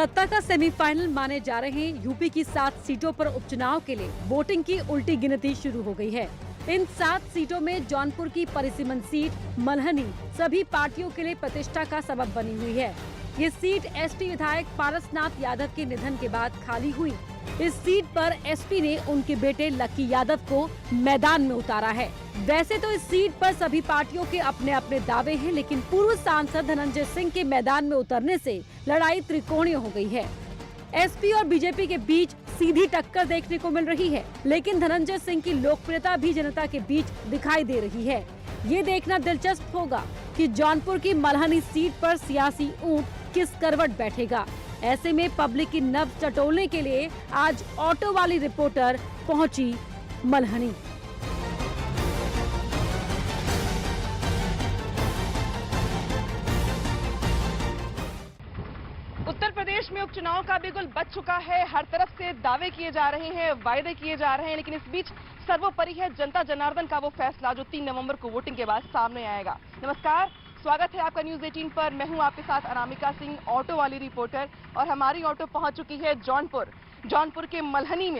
सत्ता का सेमीफाइनल माने जा रहे यूपी की 7 सीटों पर उपचुनाव के लिए वोटिंग की उल्टी गिनती शुरू हो गई है। इन 7 सीटों में जौनपुर की परिसीमन सीट मल्हनी सभी पार्टियों के लिए प्रतिष्ठा का सबब बनी हुई है। ये सीट एसपी विधायक पारसनाथ यादव के निधन के बाद खाली हुई। इस सीट पर एसपी ने उनके बेटे लक्की यादव को मैदान में उतारा है। वैसे तो इस सीट पर सभी पार्टियों के अपने अपने दावे हैं, लेकिन पूर्व सांसद धनंजय सिंह के मैदान में उतरने से लड़ाई त्रिकोणीय हो गई है। एसपी और बीजेपी के बीच सीधी टक्कर देखने को मिल रही है, लेकिन धनंजय सिंह की लोकप्रियता भी जनता के बीच दिखाई दे रही है। ये देखना दिलचस्प होगा कि जौनपुर की मल्हनी सीट पर सियासी ऊंट किस करवट बैठेगा। ऐसे में पब्लिक की नब्ज टटोलने के लिए आज ऑटो वाली रिपोर्टर पहुंची मल्हनी। उत्तर प्रदेश में उपचुनाव का बिगुल बज चुका है। हर तरफ से दावे किए जा रहे हैं, वायदे किए जा रहे हैं, लेकिन इस बीच सर्वोपरि है जनता जनार्दन का वो फैसला जो 3 नवंबर को वोटिंग के बाद सामने आएगा। नमस्कार, स्वागत है आपका न्यूज 18 पर। मैं हूं आपके साथ अनामिका सिंह, ऑटो वाली रिपोर्टर, और हमारी ऑटो पहुंच चुकी है जौनपुर के मल्हनी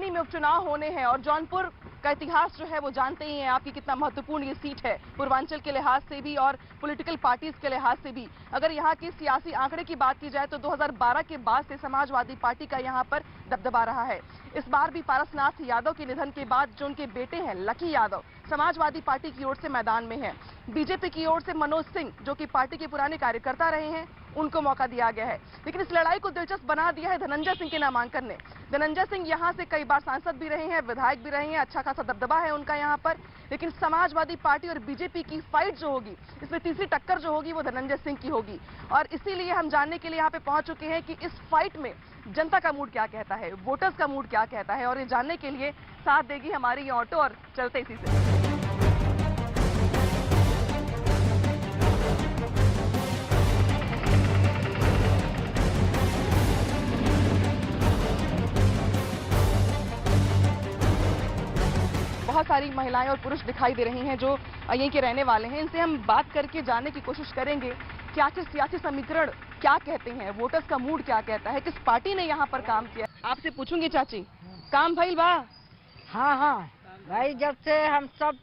में उपचुनाव होने हैं। और जौनपुर का इतिहास जो है वो जानते ही हैं आपकी कितना महत्वपूर्ण ये सीट है, पूर्वांचल के लिहाज से भी और पॉलिटिकल पार्टीज के लिहाज से भी। अगर यहाँ के सियासी आंकड़े की बात की जाए तो 2012 के बाद से समाजवादी पार्टी का यहाँ पर दबदबा रहा है। इस बार भी पारसनाथ यादव के निधन के बाद जो उनके बेटे हैं लक्की यादव समाजवादी पार्टी की ओर से मैदान में हैं। बीजेपी की ओर से मनोज सिंह जो कि पार्टी के पुराने कार्यकर्ता रहे हैं, उनको मौका दिया गया है। लेकिन इस लड़ाई को दिलचस्प बना दिया है धनंजय सिंह के नामांकन ने। धनंजय सिंह यहाँ से कई बार सांसद भी रहे हैं, विधायक भी रहे हैं, अच्छा खासा दबदबा है उनका यहाँ पर। लेकिन समाजवादी पार्टी और बीजेपी की फाइट जो होगी, इसमें तीसरी टक्कर जो होगी वो धनंजय सिंह की होगी। और इसीलिए हम जानने के लिए यहाँ पे पहुंच चुके हैं कि इस फाइट में जनता का मूड क्या कहता है, वोटर्स का मूड क्या कहता है। और ये जानने के लिए साथ देगी हमारी ये ऑटो, और चलते इसी से। बहुत सारी महिलाएं और पुरुष दिखाई दे रही हैं जो यहीं के रहने वाले हैं। इनसे हम बात करके जानने की कोशिश करेंगे कि आखिर सियासी समीकरण क्या कहते हैं, वोटर्स का मूड क्या कहता है, किस पार्टी ने यहाँ पर काम किया। आपसे पूछूंगी चाची, काम भइल बा? हाँ भाई, जब से हम सब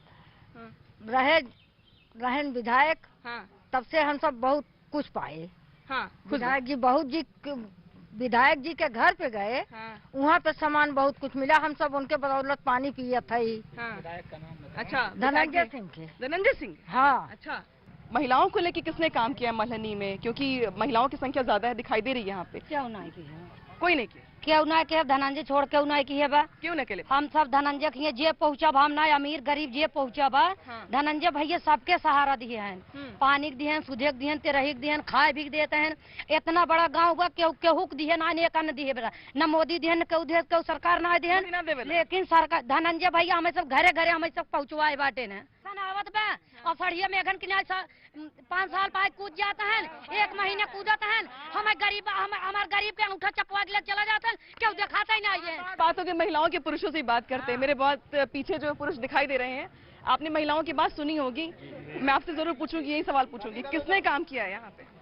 रहे विधायक, तब से हम सब बहुत कुछ पाए। विधायक जी के घर पे गए, वहाँ पे सामान बहुत कुछ मिला। हम सब उनके बदौलत पानी पिए थे। विधायक का नाम? अच्छा, धनंजय सिंह के। धनंजय सिंह, हाँ। अच्छा, महिलाओं को लेके किसने काम किया मल्हनी में? क्योंकि महिलाओं की संख्या ज्यादा है, दिखाई दे रही है यहाँ पे। क्या उन्हें की है? कोई नहीं किया। क्यों ना के धनंजय छोड़ के उन्हें की है बा? क्यों न के लिए? हम सब धनंजय की जे पहुँचा बा, हम ना अमीर गरीब जे पहुँचा बा। धनंजय भैया सबके सहारा दिए हैं, पानी दिए हैं, सुधे दिए हैं, तेरही दिए हैं, खाए भी देते हैं। इतना बड़ा गाँव हुआ केहू दिए ना, एक अन्न दिए बेटा, न मोदी दिए न केहू सरकार ना दिए, लेकिन सरकार धनंजय भैया हमें सब घरे घरे हमें सब पहुँचवाए बाटे ने। आवत बा और फड़िया मेघन के 5 साल बाद कूद जाता है, 1 महीने कूदता है। हमारे गरीब के अंगूठा चपवा के चला जाता है, क्यों दिखाता ही नहीं है। बातों के महिलाओं के पुरुषों से बात करते हैं। मेरे बहुत पीछे जो पुरुष दिखाई दे रहे हैं, आपने महिलाओं की बात सुनी होगी। मैं आपसे जरूर पूछूंगी, यही सवाल पूछूंगी, किसने काम किया है यहाँ पे?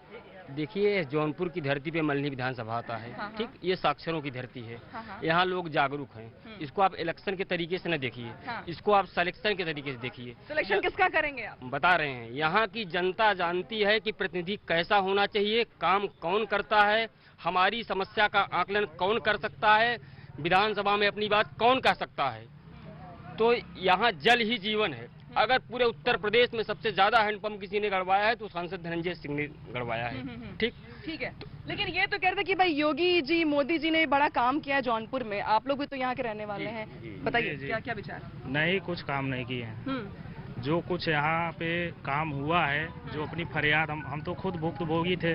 देखिए, जौनपुर की धरती पे मल्हनी विधानसभा आता है, ठीक, ये साक्षरों की धरती है। यहाँ लोग जागरूक हैं। इसको आप इलेक्शन के तरीके से न देखिए, इसको आप सिलेक्शन के तरीके से देखिए। सिलेक्शन किसका करेंगे आप? बता रहे हैं, यहाँ की जनता जानती है कि प्रतिनिधि कैसा होना चाहिए, काम कौन करता है, हमारी समस्या का आकलन कौन कर सकता है, विधानसभा में अपनी बात कौन कह सकता है। तो यहाँ जल ही जीवन है। अगर पूरे उत्तर प्रदेश में सबसे ज्यादा हैंडपंप किसी ने गड़वाया है तो सांसद धनंजय सिंह ने गड़वाया है। ठीक है। लेकिन ये तो कहते कि भाई योगी जी, मोदी जी ने बड़ा काम किया है जौनपुर में। आप लोग भी तो यहाँ के रहने वाले हैं, बताइए क्या क्या विचार? नहीं, कुछ काम नहीं किए हैं। जो कुछ यहाँ पे काम हुआ है, जो अपनी फरियाद, हम तो खुद भुक्तभोगी थे।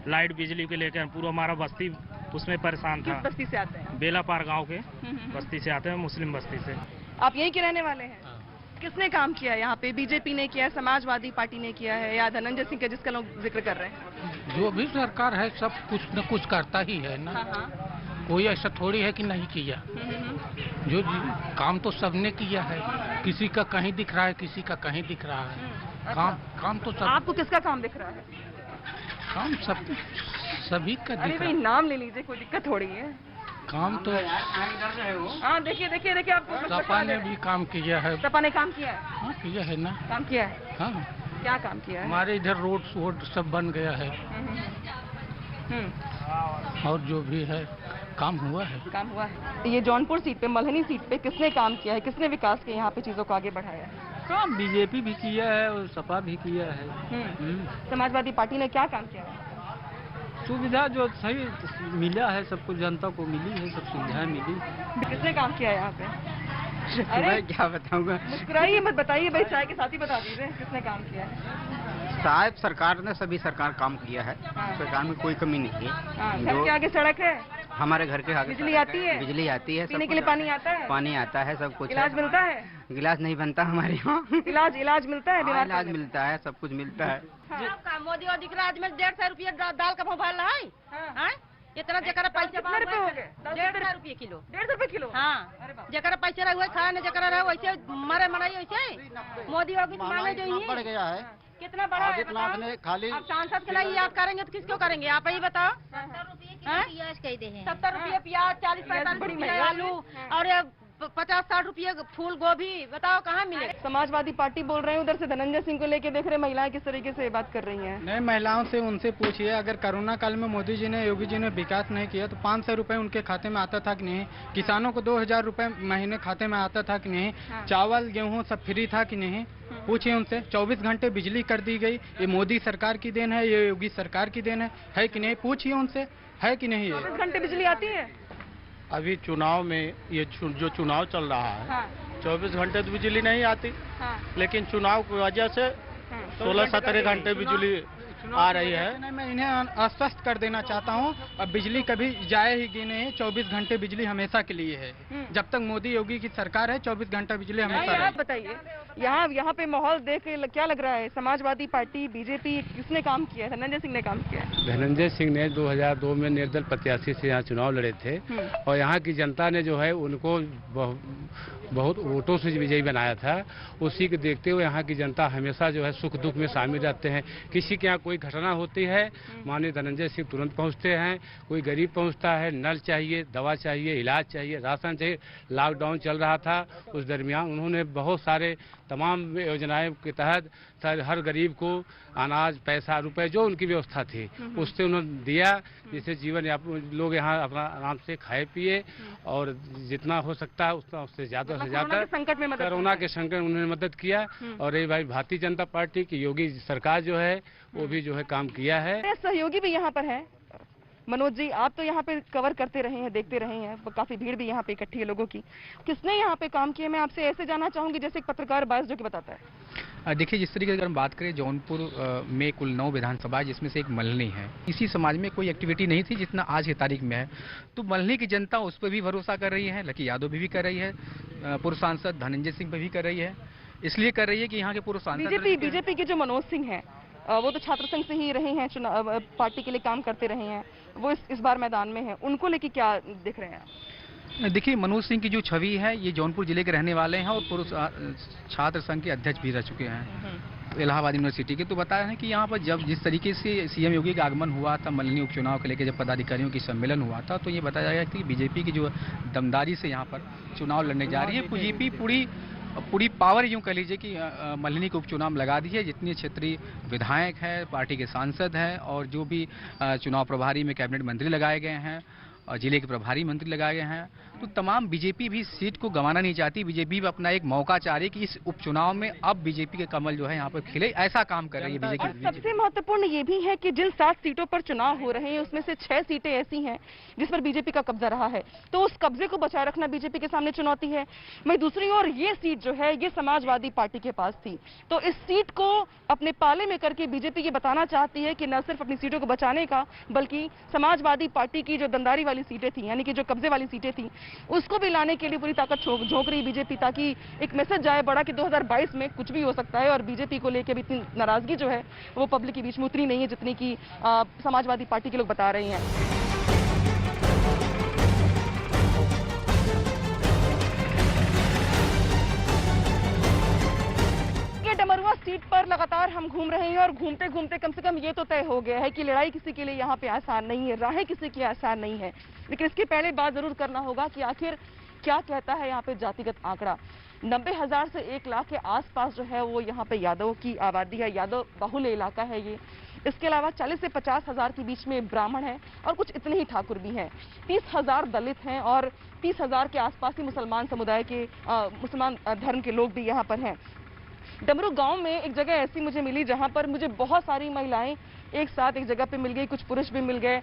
लाइट बिजली के लेकर पूरा हमारा बस्ती उसमें परेशान था। किस बस्ती से आते हैं? बेलापार गाँव के बस्ती से आते हैं, मुस्लिम बस्ती से। आप यहीं के रहने वाले हैं? किसने काम किया यहाँ पे? बीजेपी ने किया है, समाजवादी पार्टी ने किया है, या धनंजय सिंह का जिसका लोग जिक्र कर रहे हैं? जो भी सरकार है सब कुछ न कुछ करता ही है ना। कोई ऐसा थोड़ी है कि नहीं किया। जो काम तो सबने किया है, किसी का कहीं दिख रहा है, किसी का कहीं दिख रहा है। काम तो सब। आपको किसका काम दिख रहा है? काम सब सभी का अरे दिख भाई रहा। नाम ले लीजिए, कोई दिक्कत थोड़ी है। काम तो हाँ देखिए देखिए देखिए, आपको सपा ने भी काम किया है। सपा ने काम किया है, हाँ किया है ना। काम किया है, हाँ क्या काम किया है? हमारे इधर रोड वोड सब बन गया है और जो भी है काम हुआ है। काम हुआ है। ये जौनपुर सीट पे, मल्हनी सीट पे किसने काम किया है, किसने विकास के यहाँ पे चीजों को आगे बढ़ाया है? काम बीजेपी भी किया है और सपा भी किया है। समाजवादी पार्टी ने क्या काम किया है? सुविधा जो सही मिला है सबको, जनता को मिली है, सब सुविधाएं मिली। किसने काम किया है यहाँ पे? अरे मैं क्या बताऊंगा, मुस्कुराइए मत, बताइए भाई, चाय के साथ ही बता दीजिए किसने काम किया है। साहब सरकार ने सभी सरकार काम किया है। सरकार में कोई कमी नहीं हाँ, है। घर के आगे सड़क है, हमारे घर के आगे बिजली सड़क आती है? बिजली आती है, पीने के लिए पानी आता है, पानी आता है, सब कुछ इलाज है। मिलता है, गिलास नहीं बनता हमारे यहाँ। इलाज मिलता है, हाँ, बीमार इलाज पड़ने मिलता है, सब कुछ मिलता है। का मोदी और दिख रहा आज में 150 रुपया दाल का मोबाइल है हाँ। इतना जरा पैसा कितने रुपए हो गए? 150 रुपये किलो। 150 रुपए किलो? हाँ, जरा पैसा रहा खाए ना, जरा रहा वैसे मरे मनाई वैसे मोदी योगी मांगे जो बढ़ ही गया है। कितना बड़ा है आदित्यनाथ ने खाली अब सांसद के लिए याद करेंगे तो किसको करेंगे, आप ही बताओ। 70 रुपये प्याज, 40-45 बड़ी रुपये महंगाई आलू और 50-60 रुपये फूल गोभी, बताओ कहाँ मिले। समाजवादी पार्टी बोल रहे हैं, उधर से धनंजय सिंह को लेके देख रहे महिलाएं किस तरीके से बात कर रही हैं। नए महिलाओं से उनसे पूछिए, अगर कोरोना काल में मोदी जी ने, योगी जी ने विकास नहीं किया तो 500 रुपए उनके खाते में आता था कि नहीं? किसानों को 2000 रुपए महीने खाते में आता था कि नहीं? चावल गेहूं सब फ्री था कि नहीं? पूछिए उनसे। 24 घंटे बिजली कर दी गई, ये मोदी सरकार की देन है, ये योगी सरकार की देन है कि नहीं? पूछिए उनसे, है कि नहीं? 24 घंटे बिजली आती है? अभी चुनाव में ये जो चुनाव चल रहा है, हाँ, 24 घंटे तो बिजली नहीं आती, हाँ, लेकिन चुनाव की वजह से 16-17 घंटे बिजली आ रही है। नहीं, मैं इन्हें आश्वस्त कर देना चाहता हूँ, अब बिजली कभी जाएगी नहीं। 24 घंटे बिजली हमेशा के लिए है। जब तक मोदी योगी की सरकार है 24 घंटा बिजली हमेशा आप रहेगी। बताइए, यहाँ पे माहौल देख के क्या लग रहा है? समाजवादी पार्टी, बीजेपी, किसने काम किया है? धनंजय सिंह ने काम किया है। धनंजय सिंह ने 2002 में निर्दल प्रत्याशी से यहाँ चुनाव लड़े थे और यहाँ की जनता ने जो है उनको बहुत वोटों से विजयी बनाया था। उसी को देखते हुए यहाँ की जनता हमेशा जो है सुख दुख में शामिल रहते हैं। किसी के यहाँ कोई घटना होती है, माननीय धनंजय सिंह तुरंत पहुँचते हैं। कोई गरीब पहुँचता है, नल चाहिए, दवा चाहिए, इलाज चाहिए, राशन चाहिए। लॉकडाउन चल रहा था, उस दरमियान उन्होंने बहुत सारे तमाम योजनाएं के तहत हर गरीब को अनाज, पैसा, रुपए जो उनकी व्यवस्था थी उससे उन्होंने दिया, जिससे जीवन लोग यहाँ अपना आराम से खाए पिए और जितना हो सकता है उतना उससे ज्यादा से ज्यादा संकट में मदद कोरोना के संकट में उन्होंने मदद किया। और ये भाई भारतीय जनता पार्टी की योगी सरकार जो है वो भी जो है काम किया है। सहयोगी भी यहाँ पर है। मनोज जी, आप तो यहाँ पे कवर करते रहे हैं, देखते रहे हैं, काफी भीड़ भी यहाँ पे इकट्ठी है लोगों की। किसने यहाँ पे काम किया, मैं आपसे ऐसे जानना चाहूंगी जैसे एक पत्रकार बायस जो कि बताता है। देखिए, जिस तरीके से अगर हम बात करें, जौनपुर में कुल 9 विधानसभा है, जिसमें से एक मल्हनी है। इसी समाज में कोई एक्टिविटी नहीं थी जितना आज की तारीख में है, तो मल्हनी की जनता उस पर भी भरोसा कर रही है। लकी यादव भी कर रही है, पूर्व सांसद धनंजय सिंह पर भी कर रही है। इसलिए कर रही है कि यहाँ के पूर्व सांसद बीजेपी के जो मनोज सिंह है, वो तो छात्र संघ से ही रहे हैं, चुनाव पार्टी के लिए काम करते रहे हैं, वो इस बार मैदान में है। उनको लेके क्या देख रहे हैं? देखिए, मनोज सिंह की जो छवि है, ये जौनपुर जिले के रहने वाले हैं और पूर्व छात्र संघ के अध्यक्ष भी रह चुके हैं इलाहाबाद यूनिवर्सिटी के। तो बताया है कि यहाँ पर जब जिस तरीके से सीएम योगी का आगमन हुआ था, मल्हनी उपचुनाव को लेकर जब पदाधिकारियों की सम्मेलन हुआ था, तो ये बताया गया कि बीजेपी की जो दमदारी से यहाँ पर चुनाव लड़ने जा रही है। बीजेपी पूरी पावर यूं कह लीजिए कि मल्हनी को उपचुनाव में लगा दी है। जितने क्षेत्रीय विधायक हैं, पार्टी के सांसद हैं और जो भी चुनाव प्रभारी में कैबिनेट मंत्री लगाए गए हैं और जिले के प्रभारी मंत्री लगाए गए हैं, तो तमाम बीजेपी भी सीट को गंवाना नहीं चाहती। बीजेपी भी अपना एक मौका चाह रही है कि इस उपचुनाव में अब बीजेपी के कमल जो है यहाँ पर खिले, ऐसा काम कर रही है बीजेपी। सबसे महत्वपूर्ण ये भी है कि जिन 7 सीटों पर चुनाव हो रहे हैं उसमें से 6 सीटें ऐसी हैं जिस पर बीजेपी का कब्जा रहा है, तो उस कब्जे को बचाए रखना बीजेपी के सामने चुनौती है। वहीं दूसरी ओर ये सीट जो है ये समाजवादी पार्टी के पास थी, तो इस सीट को अपने पाले में करके बीजेपी ये बताना चाहती है कि न सिर्फ अपनी सीटों को बचाने का, बल्कि समाजवादी पार्टी की जो दंदारी वाली सीटें थी, यानी कि जो कब्जे वाली सीटें थी, उसको भी लाने के लिए पूरी ताकत झोंक रही बीजेपी, ताकि एक मैसेज जाए बड़ा कि 2022 में कुछ भी हो सकता है। और बीजेपी को लेकर भी इतनी नाराजगी जो है वो पब्लिक के बीच में उतरी नहीं है जितनी कि समाजवादी पार्टी के लोग बता रहे हैं। डमरुआ सीट सीट पर लगातार हम घूम रहे हैं और घूमते घूमते कम से कम ये तो तय हो गया है कि लड़ाई किसी के लिए यहाँ पे आसान नहीं है, राहें किसी की आसान नहीं है। लेकिन इसके पहले बात जरूर करना होगा कि आखिर क्या कहता है यहाँ पे जातिगत आंकड़ा। 90,000 से 1 लाख के आसपास जो है वो यहाँ पे यादव की आबादी है, यादव बाहुल्य इलाका है ये। इसके अलावा 40 से 50,000 के बीच में ब्राह्मण हैं और कुछ इतने ही ठाकुर भी हैं। 30,000 दलित हैं और 30,000 के आसपास ही मुसलमान समुदाय के मुसलमान धर्म के लोग भी यहाँ पर हैं। डमरू गांव में एक जगह ऐसी मुझे मिली जहां पर मुझे बहुत सारी महिलाएं एक साथ एक जगह पे मिल गई, कुछ पुरुष भी मिल गए।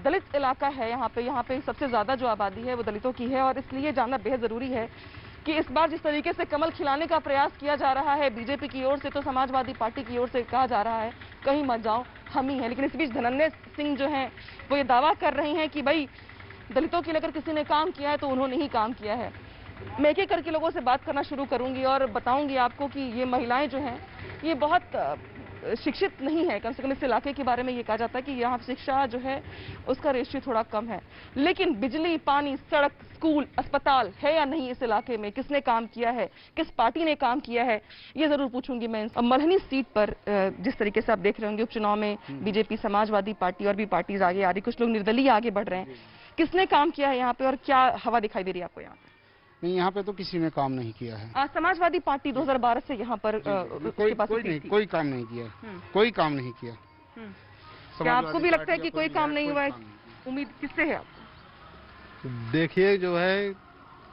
दलित इलाका है यहाँ पे सबसे ज्यादा जो आबादी है वो दलितों की है और इसलिए जानना बेहद जरूरी है कि इस बार जिस तरीके से कमल खिलाने का प्रयास किया जा रहा है बीजेपी की ओर से, तो समाजवादी पार्टी की ओर से कहा जा रहा है कहीं मत जाओ हम ही हैं। लेकिन इस बीच धनंजय सिंह जो हैं वो ये दावा कर रहे हैं कि भाई दलितों के लिए अगर किसी ने काम किया है तो उन्होंने ही काम किया है। मैं एक एक करके लोगों से बात करना शुरू करूंगी और बताऊंगी आपको कि ये महिलाएं जो हैं ये बहुत शिक्षित नहीं है। कम से कम इस इलाके के बारे में ये कहा जाता है कि यहाँ शिक्षा जो है उसका रेशियो थोड़ा कम है। लेकिन बिजली, पानी, सड़क, स्कूल, अस्पताल है या नहीं इस इलाके में, किसने काम किया है, किस पार्टी ने काम किया है, ये जरूर पूछूंगी मैं। मल्हनी सीट पर जिस तरीके से आप देख रहे होंगे उपचुनाव में बीजेपी, समाजवादी पार्टी और भी पार्टीज आगे आ रही, कुछ लोग निर्दलीय आगे बढ़ रहे हैं। किसने काम किया है यहाँ पे और क्या हवा दिखाई दे रही है आपको यहाँ पे? नहीं, यहाँ पे तो किसी ने काम नहीं किया है। समाजवादी पार्टी 2012 से यहाँ पर कोई काम नहीं किया, कोई काम नहीं किया। क्या आपको भी लगता है कि कोई काम नहीं हुआ है? उम्मीद किससे है आपको? देखिए जो है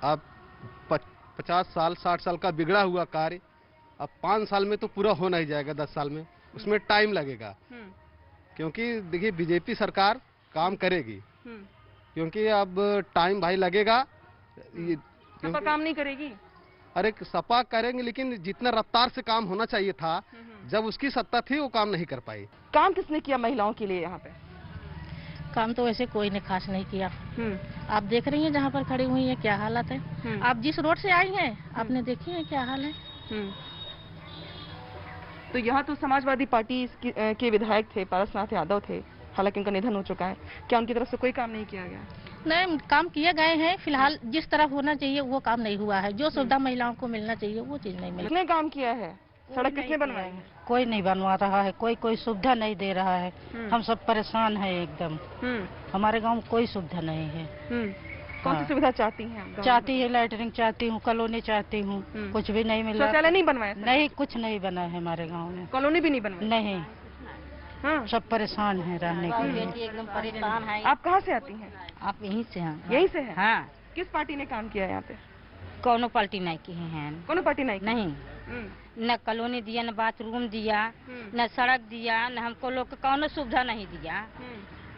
आप 50 साल 60 साल का बिगड़ा हुआ कार्य अब 5 साल में तो पूरा हो नहीं जाएगा, 10 साल में उसमें टाइम लगेगा। क्योंकि देखिए बीजेपी सरकार काम करेगी, क्योंकि अब टाइम भाई लगेगा। सपा काम नहीं करेगी? अरे सपा करेंगे लेकिन जितना रफ्तार से काम होना चाहिए था जब उसकी सत्ता थी वो काम नहीं कर पाई। काम किसने किया महिलाओं के लिए यहाँ पे? काम तो वैसे कोई ने खास नहीं किया। आप देख रही हैं जहाँ पर खड़ी हुई है क्या हालत है। आप जिस रोड से आई हैं आपने देखी है क्या हाल है। तो यहाँ तो समाजवादी पार्टी के विधायक थे, पारसनाथ यादव थे, हालांकि उनका निधन हो चुका है। क्या उनकी तरफ से कोई काम नहीं किया गया? नहीं, काम किए गए हैं। फिलहाल जिस तरफ होना चाहिए वो काम नहीं हुआ है। जो सुविधा महिलाओं को मिलना चाहिए वो चीज नहीं मिली। किसने काम किया है? सड़क किसने बनवाई है? कोई नहीं बनवा रहा है, कोई सुविधा नहीं दे रहा है। हम सब परेशान है एकदम। हमारे गांव में कोई सुविधा नहीं है। कौन सी सुविधा चाहती हैं? चाहती है लैटरिन चाहती हूँ, कॉलोनी चाहती हूँ, कुछ भी नहीं मिला। शौचालय नहीं बनवाया? नहीं, कुछ नहीं बना है हमारे गाँव में। कॉलोनी भी नहीं बनवाई? नहीं। सब परेशान है रहने के लिए। एकदम परेशान है। आप कहाँ से आती हैं? आप यहीं से हैं? यहीं से हैं? हाँ। किस पार्टी ने काम किया है यहाँ पे? कोनो पार्टी नहीं की है। कोनो पार्टी नहीं? नहीं, न कॉलोनी दिया, न बाथरूम दिया, न सड़क दिया, न हमको लोग कोनो सुविधा नहीं दिया।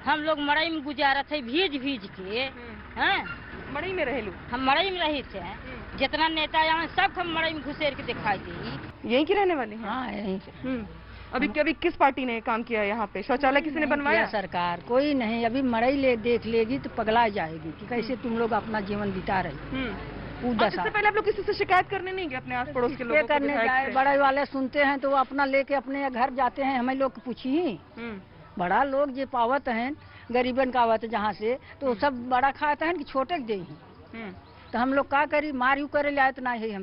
हम लोग मड़ई में गुजारा थे भीज के। मड़ई में रहे? हम मड़ई में रहे थे। जितना नेता यहाँ सब हम मड़ई में घुसेर के दिखाई दी। यहीं की रहने वाली हैं? हाँ, यहीं से। अभी किस पार्टी ने काम किया यहाँ पे? शौचालय किसी ने बनवाया? सरकार कोई नहीं। अभी मड़ई देख लेगी तो पगला जाएगी कि कैसे तुम लोग अपना जीवन बिता रहे। इससे पहले आप लोग किसी से शिकायत करने नहीं गए अपने आस पड़ोस के लोगों को? करने जाए, बड़े वाले सुनते हैं तो वो अपना लेके अपने घर जाते हैं। हमें लोग पूछिए, बड़ा लोग जो पावत हैं गरीबन का आवत जहाँ से, तो सब बड़ा खाते हैं कि छोटे दे। तो हम लोग का करी, मार करे लाए तो नहीं है।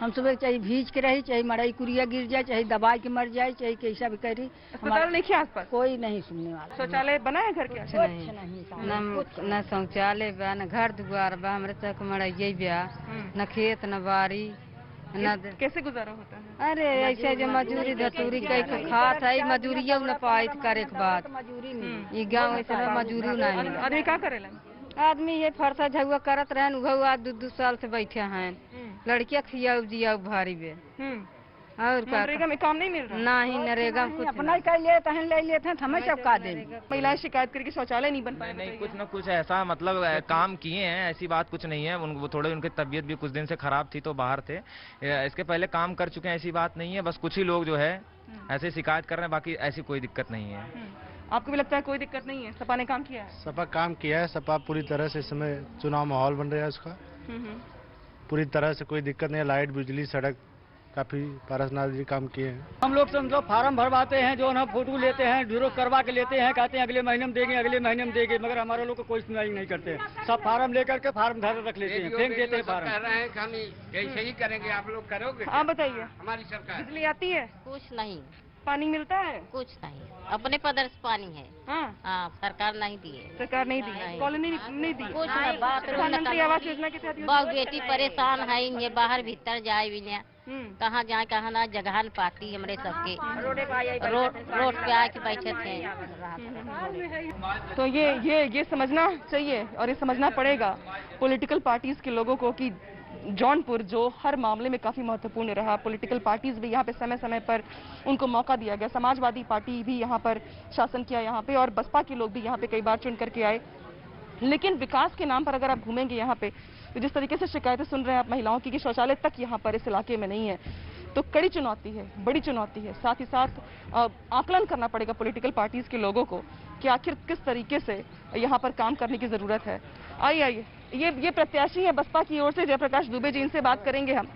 हम सुबह चाहे भीज के रही, चाहे मड़ई कुरिया गिर जाए, चाहे दबाई के मर जाए, चाहे कैसा भी करी। अस्पताल नहीं आस पास? कोई नहीं सुनने वाला। शौचालय बना है घर के? न शौचालय बा, न घर दुआर बा, हमारे तक मड़ई बा, न खेत न बाड़ी। कैसे गुजारा होता है? अरे ऐसे जो मजूरी धतूरी कई खात है, मजूरी न पाई करे के बाद ये गाँव ऐसे मजूरी नहीं। आदमी क्या करेला? आदमी ये फरसा झुआ करत रहन। उहा 2 साल से बैठे हैं। लड़कियां खियाऊ दिया भारी बे। और नरेगा में काम नहीं मिल रहा? नहीं, नरेगा में कुछ अपना ही कर लेते हैं, ले लेते हैं, हमें सब का देंगे। महिलाएं शिकायत करके शौचालय नहीं बन पाए? नहीं, कुछ न कुछ ऐसा मतलब काम किए हैं, ऐसी बात कुछ नहीं है। वो थोड़े उनकी तबीयत भी कुछ दिन से खराब थी तो बाहर थे। इसके पहले काम कर चुके हैं, ऐसी बात नहीं है। बस कुछ ही लोग जो है ऐसे शिकायत कर रहे हैं, बाकी ऐसी कोई दिक्कत नहीं है। आपको भी लगता है कोई दिक्कत नहीं है? सपा ने काम किया है? सपा काम किया है। सपा पूरी तरह से इस समय चुनाव माहौल बन रहा है उसका। पूरी तरह से कोई दिक्कत नहीं है। लाइट, बिजली, सड़क काफ़ी पारसनाथ जी काम किए हैं। हम लोग समझो फार्म भरवाते हैं, जो ना फोटो लेते हैं, ड्यूरो करवा के लेते हैं, कहते हैं अगले महीने में देंगे, अगले महीने में देंगे, मगर हमारे लोग को कोई सुनवाई नहीं करते। सब फार्म लेकर के फार्म धर रख लेते हैं, फेंक देते हैं फार्म। कह रहे हैं कि हम ऐसे ही करेंगे, आप लोग करोगे? आप बताइए, हमारी सरकार बिजली आती है? कुछ नहीं, पानी मिलता है? कुछ नहीं, अपने पदर से पानी है। हाँ, सरकार नहीं दी, सरकार नहीं दी, कॉलोनी नहीं दी, कुछ नहीं। प्रधानमंत्री आवास योजना के तहत बहुत बेटी परेशान है, ये बाहर भीतर जाए भी नहीं, कहाँ जाए कहाँ ना, जगह न पाती हमरे सबके, रोड पे आके बैठे थे। तो ये समझना चाहिए और ये समझना पड़ेगा पॉलिटिकल पार्टीज के लोगों को कि जौनपुर जो हर मामले में काफी महत्वपूर्ण रहा, पॉलिटिकल पार्टीज भी यहाँ पे समय समय पर उनको मौका दिया गया। समाजवादी पार्टी भी यहाँ पर शासन किया यहाँ पे, और बसपा के लोग भी यहाँ पे कई बार चुन करके आए। लेकिन विकास के नाम पर अगर आप घूमेंगे यहाँ पे, तो जिस तरीके से शिकायतें सुन रहे हैं आप महिलाओं की कि शौचालय तक यहाँ पर इस इलाके में नहीं है, तो कड़ी चुनौती है, बड़ी चुनौती है। साथ ही साथ आकलन करना पड़ेगा पॉलिटिकल पार्टीज के लोगों को कि आखिर किस तरीके से यहाँ पर काम करने की जरूरत है। आइए ये प्रत्याशी है बसपा की ओर से जयप्रकाश दुबे जी, इनसे बात करेंगे हम।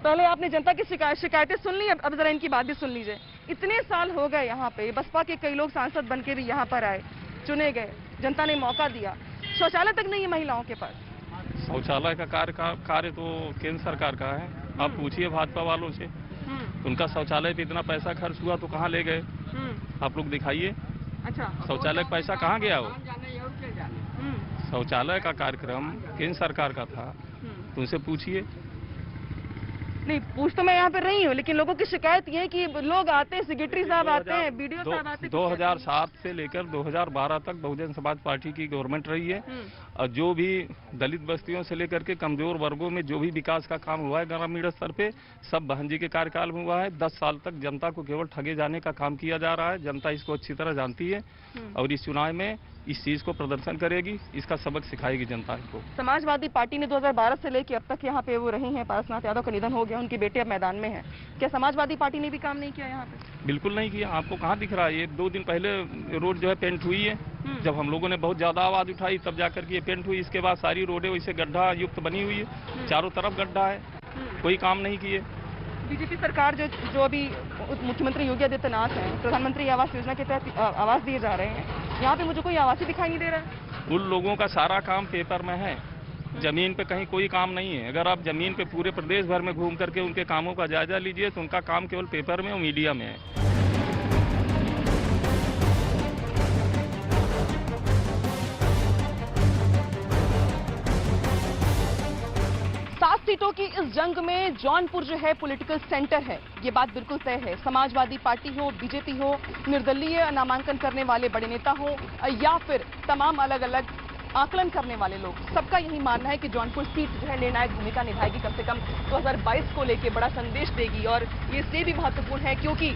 पहले आपने जनता की शिकायतें सुन ली, अब जरा इनकी बात भी सुन लीजिए। इतने साल हो गए यहाँ पे, बसपा के कई लोग सांसद बन के भी यहाँ पर आए, चुने गए, जनता ने मौका दिया, शौचालय तक नहीं है महिलाओं के पास। शौचालय का कार्य तो केंद्र सरकार का है, आप पूछिए भाजपा वालों से, उनका शौचालय पे इतना पैसा खर्च हुआ तो कहाँ ले गए, आप लोग दिखाइए। अच्छा, शौचालय का पैसा कहाँ गया हो? शौचालय का कार्यक्रम केंद्र सरकार का था, तो उनसे पूछिए। नहीं, पूछ तो मैं यहाँ पे रही हूँ, लेकिन लोगों की शिकायत ये है कि लोग आते हैं, सेक्रेटरी साहब आते हैं, बीडीओ साहब आते हैं। 2007 से लेकर 2012 तक बहुजन समाज पार्टी की गवर्नमेंट रही है, और जो भी दलित बस्तियों से लेकर के कमजोर वर्गों में जो भी विकास का काम हुआ है ग्रामीण स्तर पे, सब बहन जी के कार्यकाल में हुआ है। 10 साल तक जनता को केवल ठगे जाने का काम किया जा रहा है, जनता इसको अच्छी तरह जानती है, और इस चुनाव में इस चीज को प्रदर्शन करेगी, इसका सबक सिखाएगी जनता को। समाजवादी पार्टी ने 2012 से लेकर अब तक यहाँ पे वो रही हैं, पारसनाथ यादव का निधन हो गया, उनके बेटे अब मैदान में हैं। क्या समाजवादी पार्टी ने भी काम नहीं किया यहाँ पे? बिल्कुल नहीं किया, आपको कहाँ दिख रहा है? ये 2 दिन पहले रोड जो है पेंट हुई है, जब हम लोगों ने बहुत ज्यादा आवाज उठाई तब जाकर के ये पेंट हुई। इसके बाद सारी रोडें वैसे गड्ढा युक्त बनी हुई है, चारों तरफ गड्ढा है, कोई काम नहीं किए। बीजेपी सरकार जो अभी मुख्यमंत्री योगी आदित्यनाथ हैं, प्रधानमंत्री आवास योजना के तहत आवास दिए जा रहे हैं, यहाँ पे मुझे कोई आवास ही दिखाई नहीं दे रहा है। उन लोगों का सारा काम पेपर में है, जमीन पे कहीं कोई काम नहीं है। अगर आप जमीन पे पूरे प्रदेश भर में घूम करके उनके कामों का जायजा लीजिए तो उनका काम केवल पेपर में और मीडिया में है। 7 सीटों की इस जंग में जौनपुर जो है पॉलिटिकल सेंटर है, ये बात बिल्कुल तय है। समाजवादी पार्टी हो, बीजेपी हो, निर्दलीय नामांकन करने वाले बड़े नेता हो, या फिर तमाम अलग अलग आकलन करने वाले लोग, सबका यही मानना है कि जौनपुर सीट जो है निर्णायक भूमिका निभाएगी, कम से कम 2022 को लेकर बड़ा संदेश देगी। और ये इसलिए भी महत्वपूर्ण है क्योंकि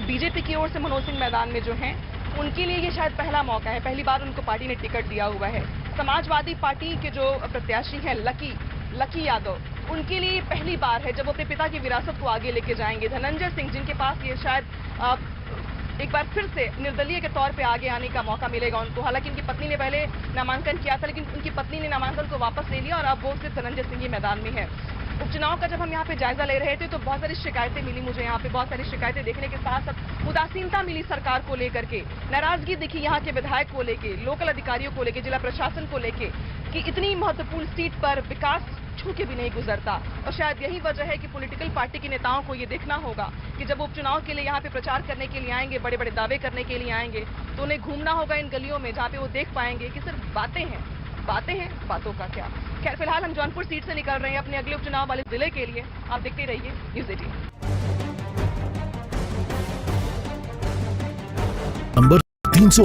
बीजेपी की ओर से मनोज सिंह मैदान में जो हैं, उनके लिए ये शायद पहला मौका है, पहली बार उनको पार्टी ने टिकट दिया हुआ है। समाजवादी पार्टी के जो प्रत्याशी हैं लकी यादव, उनके लिए पहली बार है जब वो अपने पिता की विरासत को आगे लेके जाएंगे। धनंजय सिंह, जिनके पास ये शायद एक बार फिर से निर्दलीय के तौर पे आगे आने का मौका मिलेगा उनको। हालांकि उनकी पत्नी ने पहले नामांकन किया था, लेकिन उनकी पत्नी ने नामांकन को वापस ले लिया और अब वो सिर्फ धनंजय सिंह ही मैदान में है। उपचुनाव का जब हम यहाँ पे जायजा ले रहे थे तो बहुत सारी शिकायतें मिली मुझे, यहाँ पे बहुत सारी शिकायतें देखने के साथ साथ उदासीनता मिली सरकार को लेकर के, नाराजगी दिखी यहाँ के विधायक को लेके, लोकल अधिकारियों को लेके, जिला प्रशासन को लेके कि इतनी महत्वपूर्ण सीट पर विकास छू के भी नहीं गुजरता। और शायद यही वजह है कि पॉलिटिकल पार्टी के नेताओं को ये देखना होगा कि जब उपचुनाव के लिए यहाँ पे प्रचार करने के लिए आएंगे, बड़े बड़े दावे करने के लिए आएंगे, तो उन्हें घूमना होगा इन गलियों में जहाँ पे वो देख पाएंगे कि सिर्फ बातें हैं, बातों का क्या। खैर, फिलहाल हम जौनपुर सीट से निकल रहे हैं अपने अगले उपचुनाव वाले जिले के लिए। आप देखते रहिए न्यूज़ 18। नंबर 300